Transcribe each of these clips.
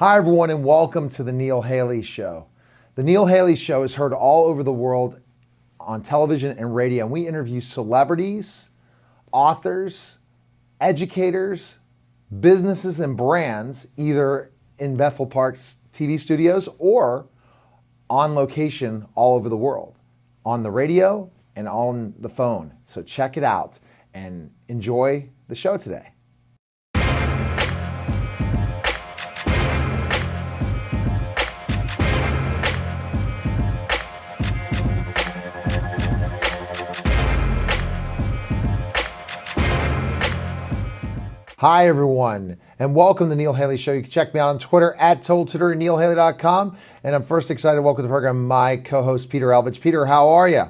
Hi, everyone, and welcome to the Neil Haley Show. The Neil Haley Show is heard all over the world on television and radio, and we interview celebrities, authors, educators, businesses, and brands, either in Bethel Park's TV studios or on location all over the world, on the radio and on the phone. So check it out and enjoy the show today. Hi, everyone, and welcome to the Neil Haley Show. You can check me out on Twitter at TotalTutor and NeilHaley.com. And I'm first excited to welcome to the program my co-host, Peter Elvidge. Peter, how are you?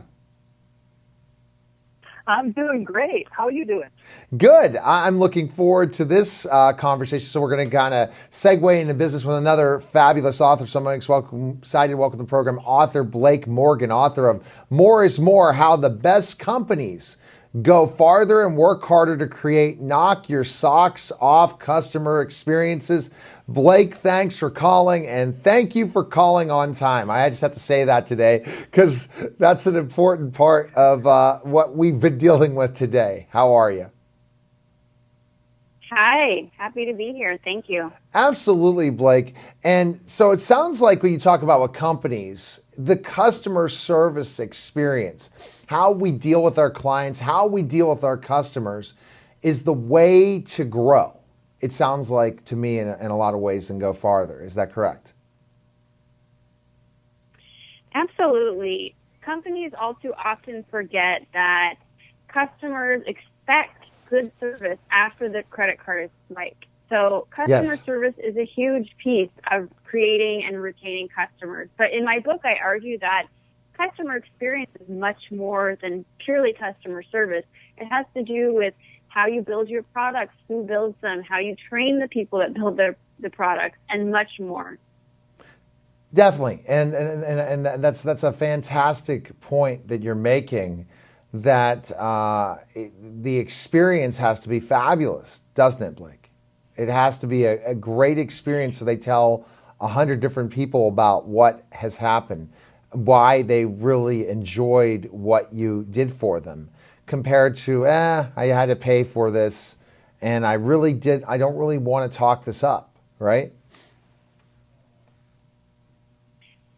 I'm doing great. How are you doing? Good. I'm looking forward to this conversation. So we're going to kind of segue into business with another fabulous author. So I'm excited to welcome to the program author Blake Morgan, author of More is More, How the Best Companies Go Farther and Work Harder to Create Knock Your Socks Off Customer Experiences. Blake, thanks for calling, and thank you for calling on time. I just have to say that today because that's an important part of what we've been dealing with today. How are you? Hi, happy to be here. Thank you. Absolutely, Blake. And so it sounds like when you talk about what companies, the customer service experience, how we deal with our clients, how we deal with our customers is the way to grow. It sounds like to me in a lot of ways and go farther. Is that correct? Absolutely. Companies all too often forget that customers expect good service after the credit card is swiped. So customer service is a huge piece of creating and retaining customers. But in my book, I argue that customer experience is much more than purely customer service. It has to do with how you build your products, who builds them, how you train the people that build the products, and much more. Definitely. And that's a fantastic point that you're making, that the experience has to be fabulous, doesn't it, Blake? It has to be a great experience so they tell 100 different people about what has happened, why they really enjoyed what you did for them, compared to, I had to pay for this, and I don't really want to talk this up, right?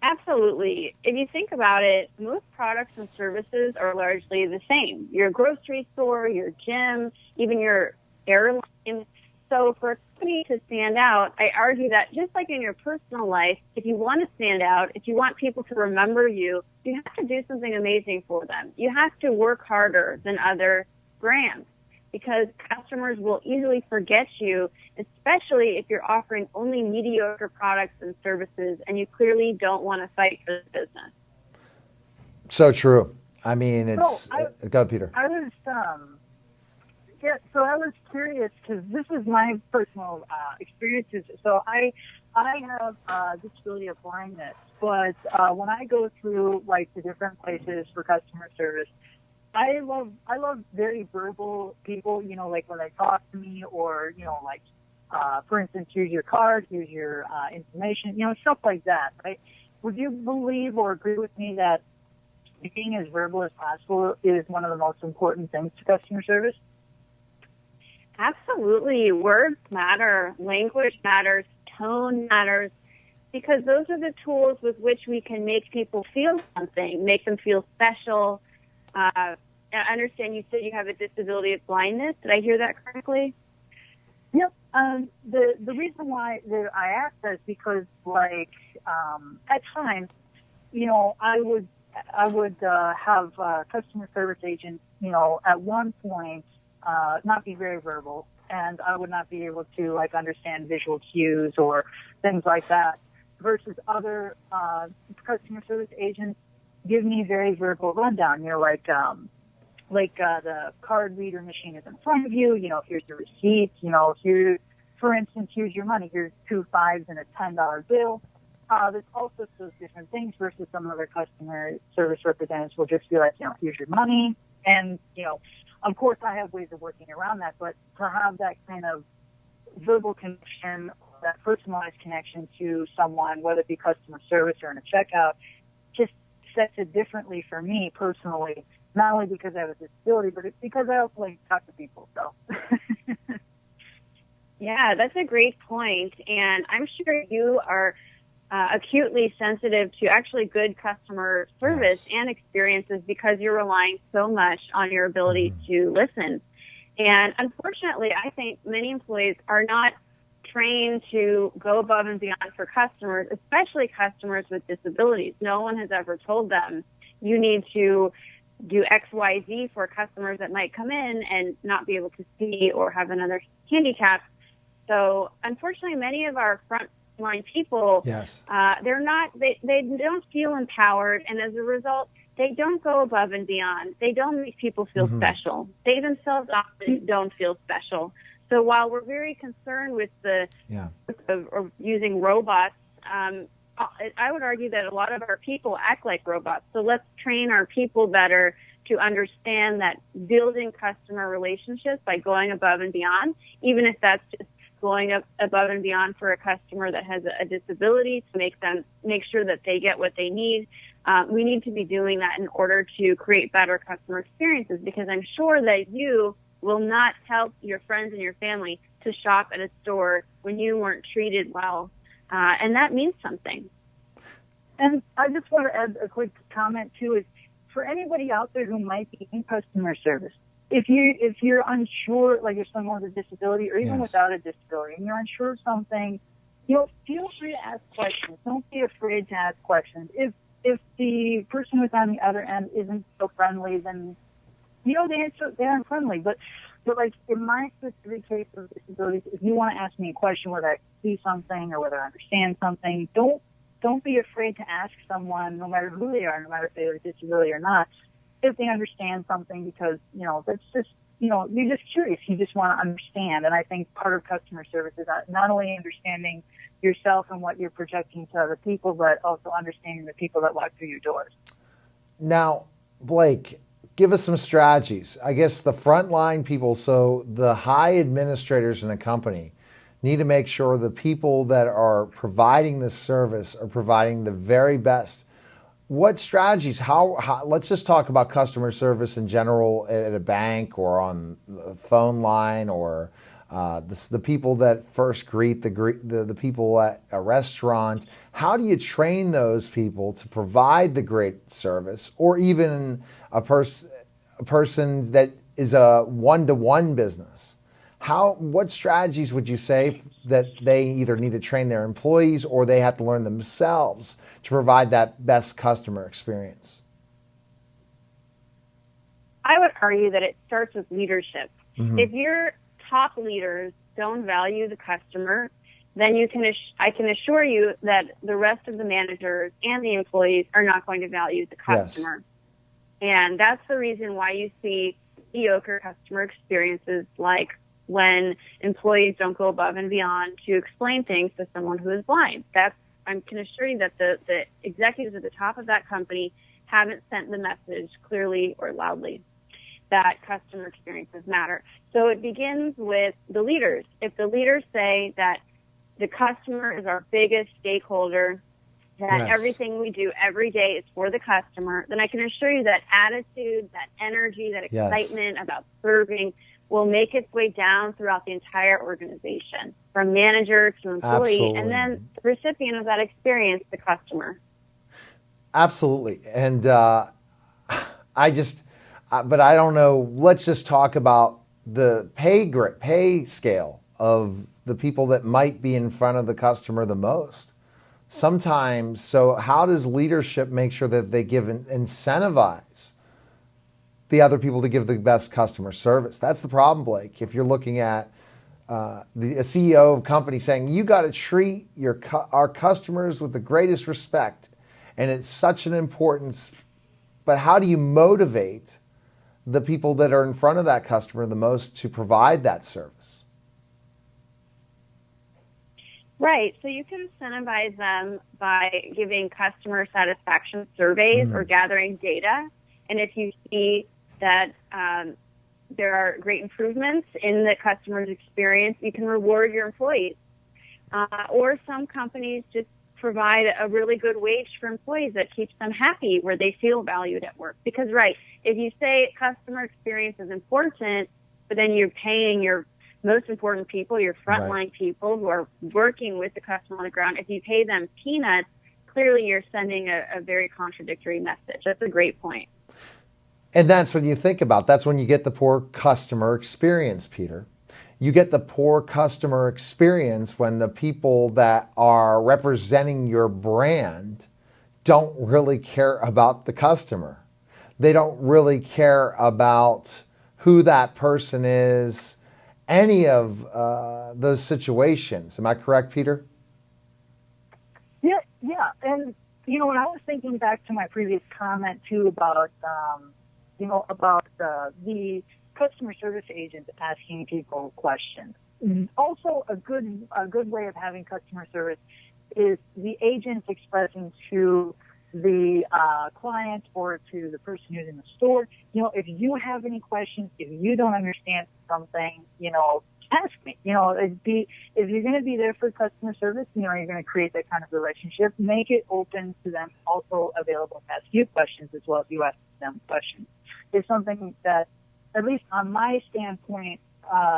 Absolutely. If you think about it, most products and services are largely the same. Your grocery store, your gym, even your airline. So for a company to stand out, I argue that just like in your personal life, if you want to stand out, if you want people to remember you, you have to do something amazing for them. You have to work harder than other brands because customers will easily forget you, especially if you're offering only mediocre products and services and you clearly don't want to fight for the business. So true. I mean, it's... go ahead, Peter. I was curious because this is my personal experiences. So I have disability of blindness, but when I go through like the different places for customer service, I love very verbal people, like when they talk to me or, like, for instance, here's your card, here's your information, stuff like that, right? Would you believe or agree with me that being as verbal as possible is one of the most important things to customer service? Absolutely. Words matter. Language matters. Tone matters. Because those are the tools with which we can make people feel something, make them feel special. I understand you said you have a disability of blindness. Did I hear that correctly? Yep. The reason why that I asked that is because, like, at times, I would have customer service agents, at one point, not be very verbal, and I would not be able to, like, understand visual cues or things like that, versus other customer service agents give me very verbal rundown, like the card reader machine is in front of you, here's the receipt, here, for instance, here's your money, here's 2 5s and a $10 bill. There's all sorts of different things versus some other customer service representatives will just be like, here's your money. And, of course I have ways of working around that, but to have that kind of verbal connection, that personalized connection to someone, whether it be customer service or in a checkout, just sets it differently for me personally. Not only because I have a disability, but it's because I also like to talk to people. So. Yeah, that's a great point, and I'm sure you are acutely sensitive to actually good customer service and experiences because you're relying so much on your ability to listen. And unfortunately, I think many employees are not trained to go above and beyond for customers, especially customers with disabilities. No one has ever told them you need to do X, Y, Z for customers that might come in and not be able to see or have another handicap. So unfortunately, many of our frontline people, they don't feel empowered. And as a result, they don't go above and beyond. They don't make people feel special. They themselves often don't feel special. So while we're very concerned with the of using robots, I would argue that a lot of our people act like robots. So let's train our people better to understand that building customer relationships by going above and beyond, even if that's just going above and beyond for a customer that has a disability to make sure that they get what they need. We need to be doing that in order to create better customer experiences, because I'm sure that you will not tell your friends and your family to shop at a store when you weren't treated well. And that means something. And I just want to add a quick comment too, is for anybody out there who might be in customer service, if you're unsure, like you're someone with a disability or even without a disability, and you're unsure of something, feel free to ask questions. Don't be afraid to ask questions. If the person who's on the other end isn't so friendly, then they aren't friendly. But like in my specific case of disabilities, if you want to ask me a question, whether I see something or whether I understand something, don't be afraid to ask someone, no matter who they are, no matter if they have a disability or not, if they understand something, because, that's just, you're just curious. You just want to understand. And I think part of customer service is not only understanding yourself and what you're projecting to other people, but also understanding the people that walk through your doors. Now, Blake, give us some strategies. I guess the frontline people, so the high administrators in a company, need to make sure the people that are providing this service are providing the very best. What strategies, how let's just talk about customer service in general at a bank or on the phone line, or the people that first greet the people at a restaurant. How do you train those people to provide the great service, or even a person that is a one-to-one business? What strategies would you say that they either need to train their employees or they have to learn themselves to provide that best customer experience? I would argue that it starts with leadership. If your top leaders don't value the customer, then I can assure you that the rest of the managers and the employees are not going to value the customer. And that's the reason why you see mediocre customer experiences, like when employees don't go above and beyond to explain things to someone who is blind. I can assure you that the executives at the top of that company haven't sent the message clearly or loudly that customer experiences matter. So it begins with the leaders. If the leaders say that the customer is our biggest stakeholder, that everything we do every day is for the customer, then I can assure you that attitude, that energy, that excitement about serving will make its way down throughout the entire organization, from manager to employee, and then the recipient of that experience, the customer. Absolutely. And but I don't know, let's just talk about the pay scale of the people that might be in front of the customer the most. Sometimes, so how does leadership make sure that they incentivize the other people to give the best customer service? That's the problem, Blake. If you're looking at a CEO of a company saying, you got to treat our customers with the greatest respect, and it's such an importance, but how do you motivate the people that are in front of that customer the most to provide that service? Right. So you can incentivize them by giving customer satisfaction surveys or gathering data. And if you see that there are great improvements in the customer's experience, you can reward your employees. Or some companies just provide a really good wage for employees that keeps them happy, where they feel valued at work. Because, right, if you say customer experience is important, but then you're paying your most important people, your frontline people who are working with the customer on the ground, if you pay them peanuts, clearly you're sending a very contradictory message. That's a great point. And that's when you think about, that's when you get the poor customer experience, Peter. You get the poor customer experience when the people that are representing your brand don't really care about the customer. They don't really care about who that person is, any of those situations. Am I correct, Peter? Yeah. And, when I was thinking back to my previous comment too about, the customer service agent asking people questions. Also, a good way of having customer service is the agent expressing to the client or to the person who's in the store, if you have any questions, if you don't understand something, ask me. If you're going to be there for customer service, you're going to create that kind of relationship. Make it open to them, also available to ask you questions as well as you ask them questions. It's something that, at least on my standpoint,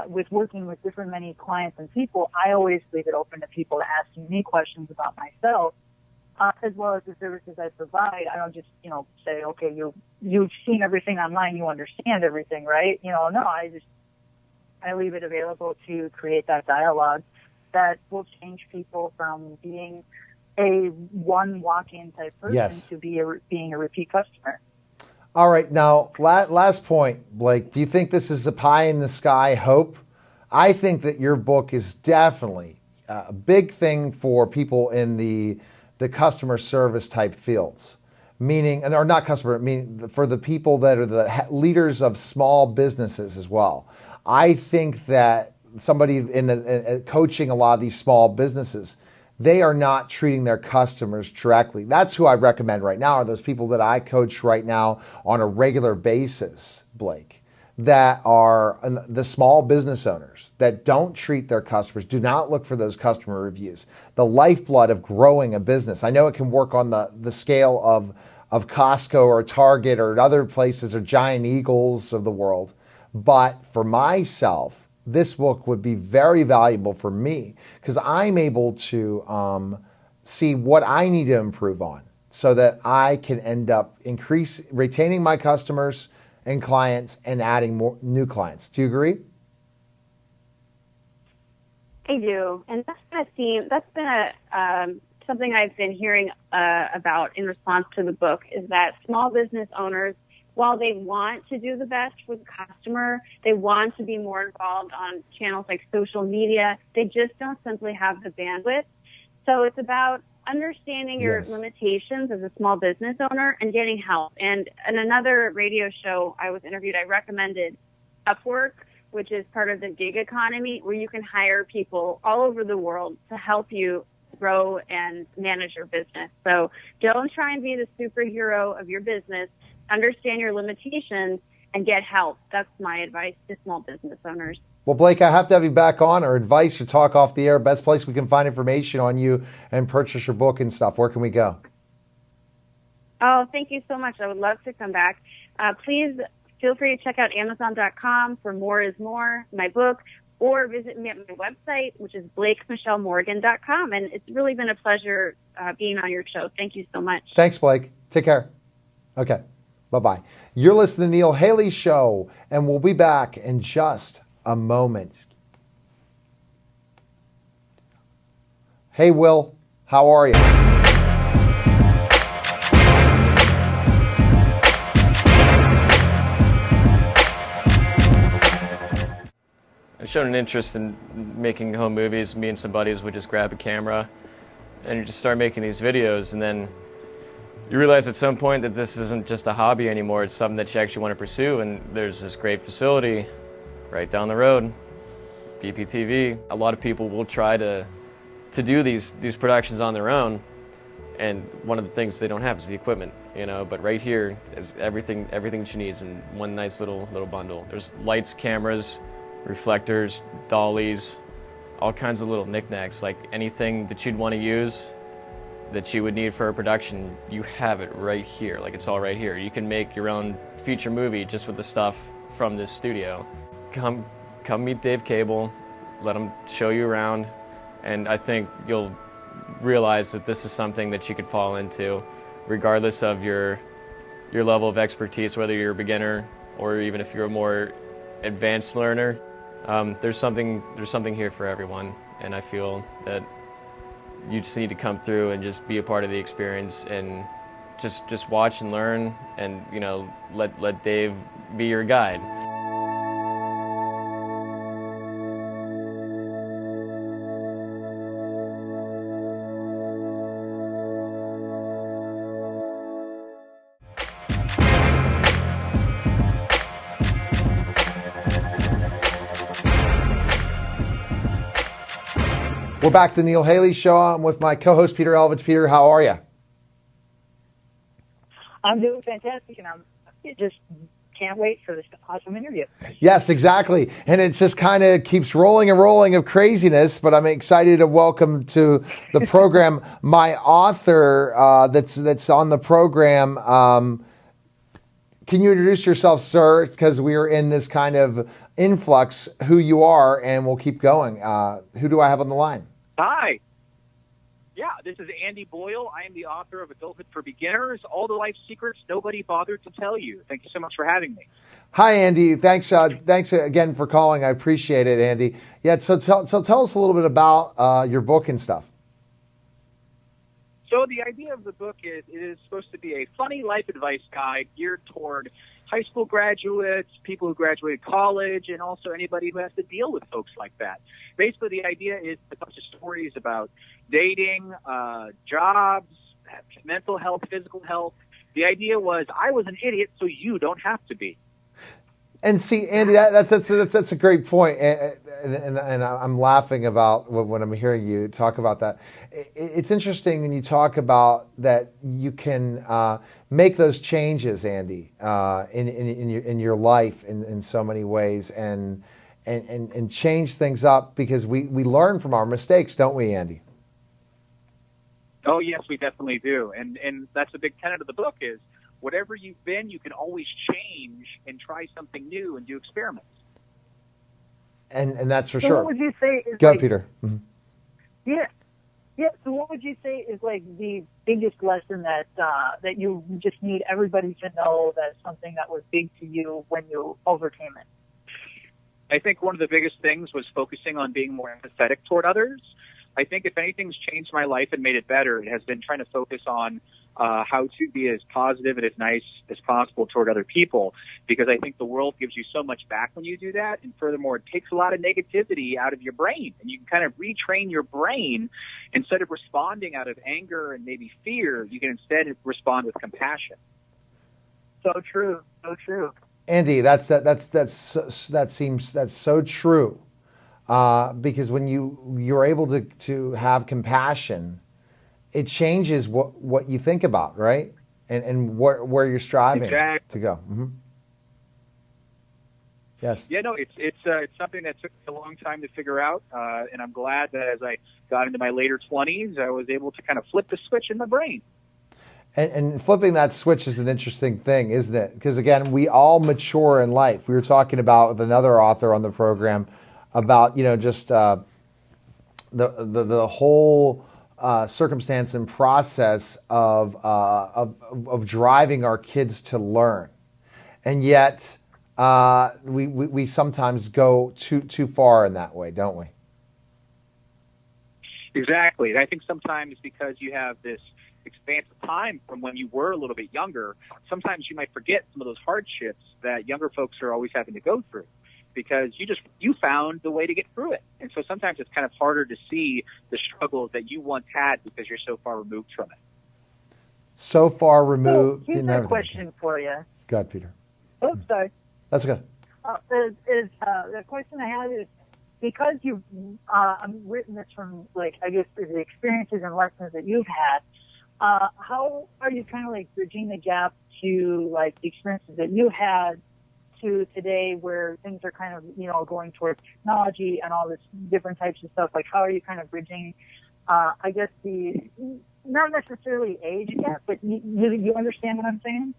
with working with many clients and people, I always leave it open to people asking me questions about myself, as well as the services I provide. I don't just, say, okay, you've seen everything online, you understand everything, right? No, I leave it available to create that dialogue that will change people from being a one walk-in type person to being a repeat customer. All right. Now, last point, Blake. Do you think this is a pie in the sky hope? I think that your book is definitely a big thing for people in the customer service type fields, or not customer, meaning for the people that are the leaders of small businesses as well. I think that somebody in coaching a lot of these small businesses, they are not treating their customers directly. That's who I recommend right now, are those people that I coach right now on a regular basis, Blake, that are the small business owners that don't treat their customers, do not look for those customer reviews. The lifeblood of growing a business. I know it can work on the scale of Costco or Target or other places or Giant Eagles of the world. But for myself, this book would be very valuable for me because I'm able to see what I need to improve on so that I can end up retaining my customers and clients and adding more new clients. Do you agree? I do. And that's been a theme. That's been something I've been hearing about in response to the book, is that small business owners, while they want to do the best for the customer, they want to be more involved on channels like social media, they just don't simply have the bandwidth. So it's about understanding your limitations as a small business owner and getting help. And in another radio show I was interviewed, I recommended Upwork, which is part of the gig economy, where you can hire people all over the world to help you grow and manage your business. So don't try and be the superhero of your business. Understand your limitations and get help. That's my advice to small business owners. Well, Blake, I have to have you back on, or advice or talk off the air. Best place we can find information on you and purchase your book and stuff. Where can we go? Oh, thank you so much. I would love to come back. Please feel free to check out Amazon.com for More is More, my book, or visit me at my website, which is BlakeMichelleMorgan.com. And it's really been a pleasure being on your show. Thank you so much. Thanks, Blake. Take care. Okay. Bye-bye. You're listening to The Neil Haley Show, and we'll be back in just a moment. Hey, Will. How are you? I've shown an interest in making home movies. Me and some buddies would just grab a camera and you just start making these videos, and then you realize at some point that this isn't just a hobby anymore. It's something that you actually want to pursue, and there's this great facility right down the road, BPTV. A lot of people will try to do these productions on their own, and one of the things they don't have is the equipment, but right here is everything she needs in one nice little bundle. There's lights, cameras, reflectors, dollies, all kinds of little knickknacks, like anything that you'd want to use that you would need for a production, you have it right here. Like, it's all right here. You can make your own feature movie just with the stuff from this studio. Come meet Dave Cable, let him show you around, and I think you'll realize that this is something that you could fall into regardless of your level of expertise, whether you're a beginner or even if you're a more advanced learner. There's something here for everyone, and I feel that you just need to come through and just be a part of the experience and just watch and learn, and let Dave be your guide. We're back to the Neil Haley Show. I'm with my co-host, Peter Elovitz. Peter, how are you? I'm doing fantastic, and just can't wait for this awesome interview. Yes, exactly. And it just kind of keeps rolling and rolling of craziness, but I'm excited to welcome to the program my author that's on the program. Can you introduce yourself, sir? Because we are in this kind of influx, who you are, and we'll keep going. Who do I have on the line? Hi. Yeah, this is Andy Boyle. I am the author of Adulthood for Beginners, All the Life Secrets Nobody Bothered to Tell You. Thank you so much for having me. Hi, Andy. Thanks again for calling. I appreciate it, Andy. Yeah, so tell us a little bit about your book and stuff. So the idea of the book is it is supposed to be a funny life advice guide geared toward high school graduates, people who graduated college, and also anybody who has to deal with folks like that. Basically, the idea is a bunch of stories about dating, jobs, mental health, physical health. The idea was I was an idiot, so you don't have to be. And see, Andy, that's a great point, and I'm laughing about when I'm hearing you talk about that. It's interesting when you talk about that you can make those changes, Andy, in your life in so many ways, and change things up because we learn from our mistakes, don't we, Andy? Oh yes, we definitely do, and that's a big tenet of the book is. Whatever you've been, you can always change and try something new and do experiments. And that's for so sure. What would you say is Go, Peter. Mm-hmm. Yeah. So what would you say is like the biggest lesson that you just need everybody to know, that's something that was big to you when you overcame it? I think one of the biggest things was focusing on being more empathetic toward others. I think if anything's changed my life and made it better, it has been trying to focus on how to be as positive and as nice as possible toward other people, because I think the world gives you so much back when you do that, and furthermore, it takes a lot of negativity out of your brain, and you can kind of retrain your brain. Instead of responding out of anger and maybe fear, you can instead respond with compassion. So true. Andy, that's so true, because when you're able to have compassion, it changes what you think about, right? And where you're striving to go. Mm-hmm. Yes. Yeah, no, it's something that took a long time to figure out, and I'm glad that as I got into my later 20s, I was able to kind of flip the switch in my brain. And flipping that switch is an interesting thing, isn't it? Because again, we all mature in life. We were talking about with another author on the program about just the whole circumstance and process of driving our kids to learn, and yet we sometimes go too far in that way, don't we? Exactly. And I think sometimes because you have this expanse of time from when you were a little bit younger, sometimes you might forget some of those hardships that younger folks are always having to go through, because you found the way to get through it. And so sometimes it's kind of harder to see the struggles that you once had because you're so far removed from it. So far removed. So here's a question for you. Go ahead, Peter. Oops, sorry. That's good. The question I have is, because you've written this from, the experiences and lessons that you've had, how are you kind of bridging the gap to the experiences that you had to today where things are kind of, going towards technology and all this different types of stuff? Like, how are you kind of bridging, I guess, not necessarily age yet, but you understand what I'm saying?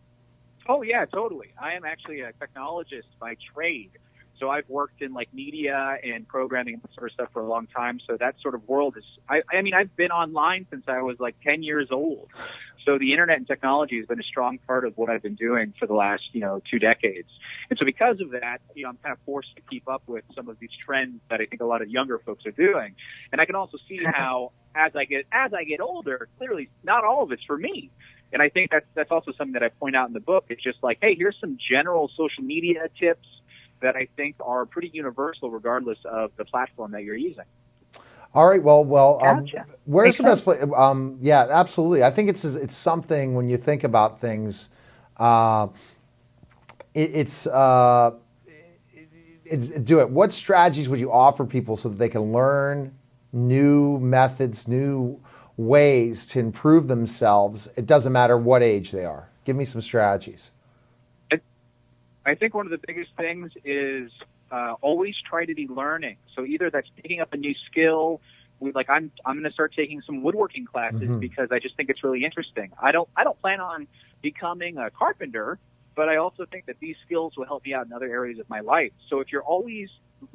Oh, yeah, totally. I am actually a technologist by trade. So I've worked in like media and programming and that sort of stuff for a long time. So that sort of world is, I mean, I've been online since I was like 10 years old. So the internet and technology has been a strong part of what I've been doing for the last, 2 decades. And so because of that, I'm kind of forced to keep up with some of these trends that I think a lot of younger folks are doing. And I can also see how as I get older, clearly not all of it's for me. And I think that's also something that I point out in the book. It's just like, hey, here's some general social media tips that I think are pretty universal regardless of the platform that you're using. All right. Well. Gotcha. Where's the best place? Yeah, absolutely. I think it's something when you think about things. It's do it. What strategies would you offer people so that they can learn new methods, new ways to improve themselves? It doesn't matter what age they are. Give me some strategies. I think one of the biggest things is always try to be learning. So either that's picking up a new skill. I'm going to start taking some woodworking classes because I just think it's really interesting. I don't plan on becoming a carpenter, but I also think that these skills will help me out in other areas of my life. So if you're always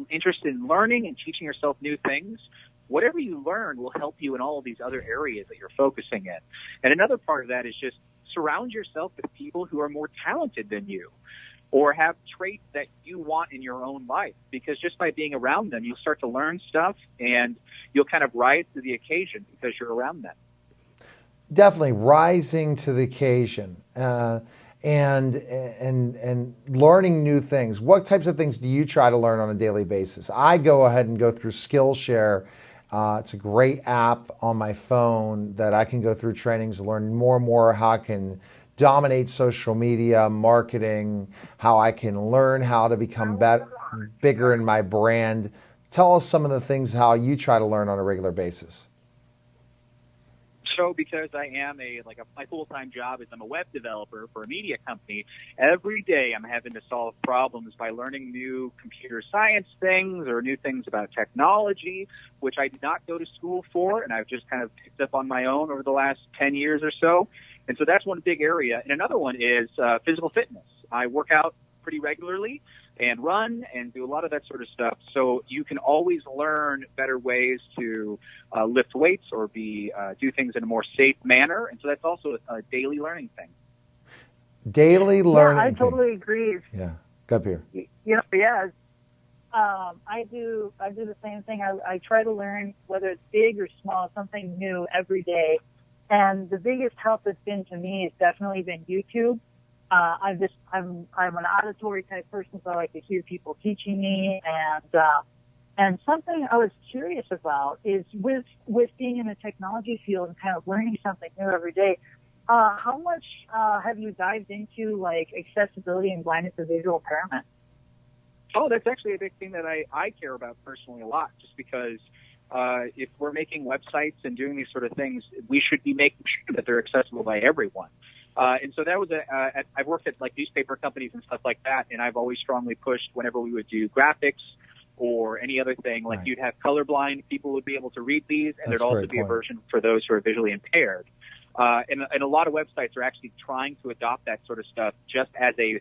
interested in learning and teaching yourself new things, whatever you learn will help you in all of these other areas that you're focusing in. And another part of that is just surround yourself with people who are more talented than you, or have traits that you want in your own life. Because just by being around them, you'll start to learn stuff and you'll kind of rise to the occasion because you're around them. Definitely rising to the occasion and learning new things. What types of things do you try to learn on a daily basis? I go ahead and go through Skillshare. It's a great app on my phone that I can go through trainings and learn more and more how I can dominate social media, marketing, how I can learn how to become bigger in my brand. Tell us some of the things how you try to learn on a regular basis. So because I am my full-time job is I'm a web developer for a media company, every day I'm having to solve problems by learning new computer science things or new things about technology, which I did not go to school for, and I've just kind of picked up on my own over the last 10 years or so. And so that's one big area. And another one is physical fitness. I work out pretty regularly and run and do a lot of that sort of stuff. So you can always learn better ways to lift weights or do things in a more safe manner. And so that's also a daily learning thing. Daily learning. Yeah, I totally agree. Yeah, go up here. Yeah. I do the same thing. I try to learn, whether it's big or small, something new every day. And the biggest help it's been to me has definitely been YouTube. I'm an auditory type person, so I like to hear people teaching me. And something I was curious about is with being in the technology field and kind of learning something new every day. How much have you dived into like accessibility and blindness of visual impairment? Oh, that's actually a big thing that I care about personally a lot, just because if we're making websites and doing these sort of things, we should be making sure that they're accessible by everyone. And so that was I've worked at like newspaper companies and stuff like that, and I've always strongly pushed whenever we would do graphics or any other thing, like you'd have colorblind people would be able to read these, and there'd also be a version for those who are visually impaired. And a lot of websites are actually trying to adopt that sort of stuff just as a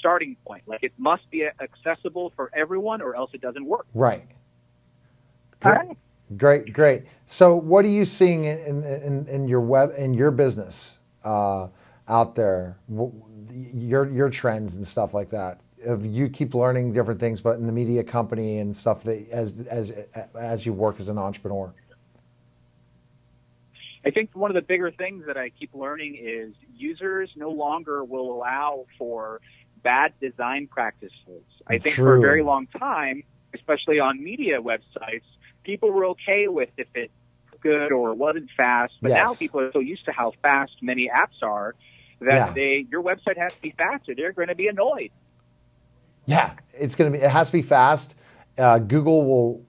starting point. Like it must be accessible for everyone, or else it doesn't work. Right. All right. Great. So, what are you seeing in your business out there? Your trends and stuff like that. You keep learning different things, but in the media company and stuff that as you work as an entrepreneur. I think one of the bigger things that I keep learning is users no longer will allow for bad design practices. I think for a very long time, especially on media websites, people were okay with if it was good or wasn't fast. But now people are so used to how fast many apps are that your website has to be fast or they're going to be annoyed. Yeah, it has to be fast. Google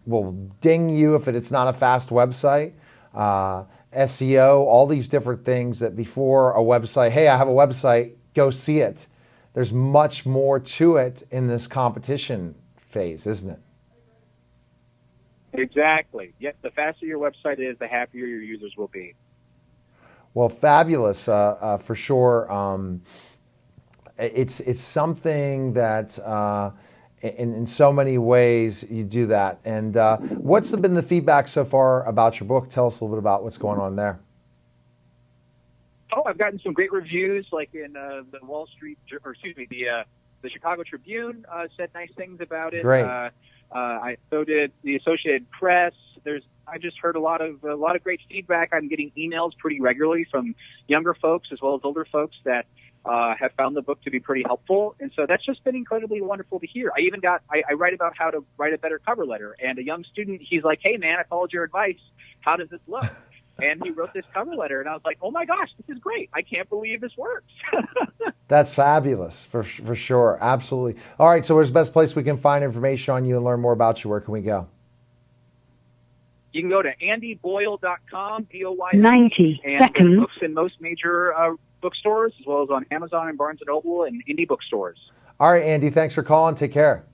will ding you if it's not a fast website. SEO, all these different things that before a website, hey, I have a website, go see it. there's much more to it in this competition phase, isn't it? Exactly. Yep. The faster your website is, the happier your users will be. Well, fabulous for sure. It's something that in so many ways you do that. And what's been the feedback so far about your book? Tell us a little bit about what's going on there. Oh, I've gotten some great reviews, like in the the Chicago Tribune said nice things about it. Great. So did the Associated Press. I just heard a lot of great feedback. I'm getting emails pretty regularly from younger folks as well as older folks that have found the book to be pretty helpful, and so that's just been incredibly wonderful to hear. I write about how to write a better cover letter, and a young student, he's like, "Hey man, I followed your advice. How does this look?" And he wrote this cover letter, and I was like, "Oh my gosh, this is great! I can't believe this works." That's fabulous, for sure. Absolutely. All right, so where's the best place we can find information on you and learn more about you? Where can we go? You can go to andyboyle.com, BOY, 90 and seconds. books in most major bookstores, as well as on Amazon and Barnes & Noble and indie bookstores. All right, Andy, thanks for calling. Take care.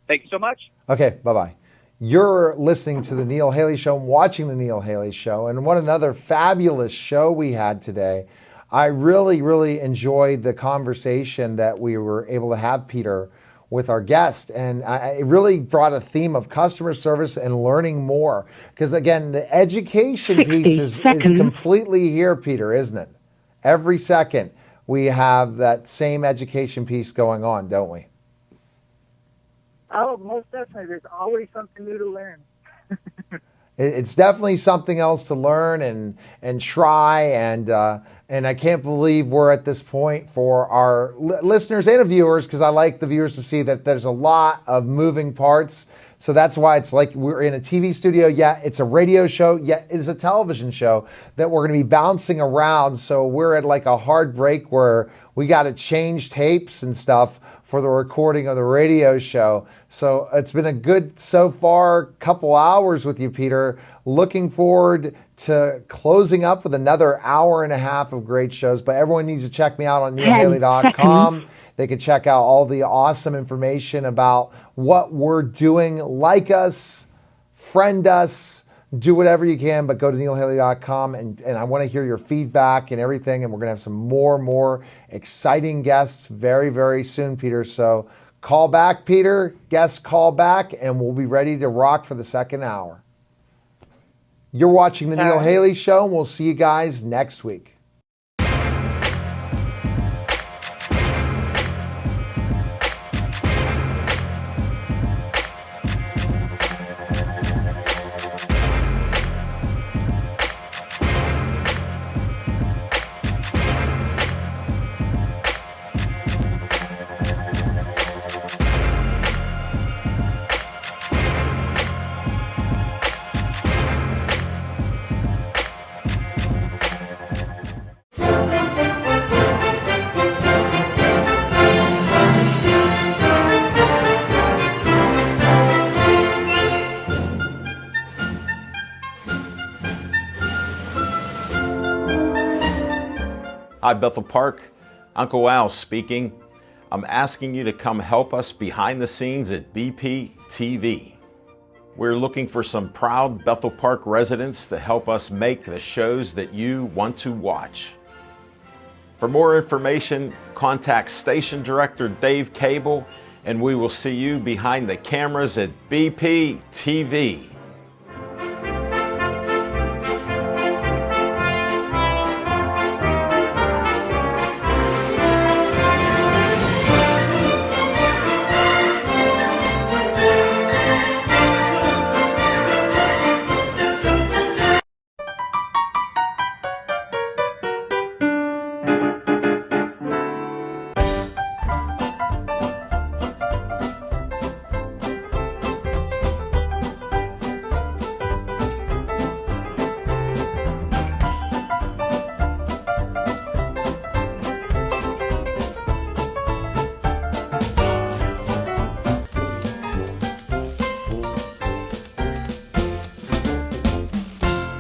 Thank you so much. Okay, bye-bye. You're listening to The Neil Haley Show and watching The Neil Haley Show. And what another fabulous show we had today. I really, really enjoyed the conversation that we were able to have, Peter, with our guest. And it really brought a theme of customer service and learning more. Because, again, the education piece is completely here, Peter, isn't it? Every second we have that same education piece going on, don't we? Oh, most definitely. There's always something new to learn. It's definitely something else to learn and try, and I can't believe we're at this point for our listeners and viewers, because I like the viewers to see that there's a lot of moving parts. So that's why it's like we're in a TV studio, yet it's a radio show, yet it's a television show that we're going to be bouncing around. So we're at like a hard break where we got to change tapes and stuff for the recording of the radio show. So it's been a good, so far, couple hours with you, Peter. Looking forward to closing up with another hour and a half of great shows. But everyone needs to check me out on neilhaley.com. They can check out all the awesome information about what we're doing. Like us, friend us, do whatever you can, but go to neilhaley.com, and I want to hear your feedback and everything. And we're going to have some more exciting guests very, very soon, Peter. So call back, Peter. Guests call back, and we'll be ready to rock for the second hour. You're watching The Neil Haley Show, and we'll see you guys next week. Hi, Bethel Park. Uncle Al speaking. I'm asking you to come help us behind the scenes at BP TV. We're looking for some proud Bethel Park residents to help us make the shows that you want to watch. For more information, contact Station Director Dave Cable, and we will see you behind the cameras at BP TV.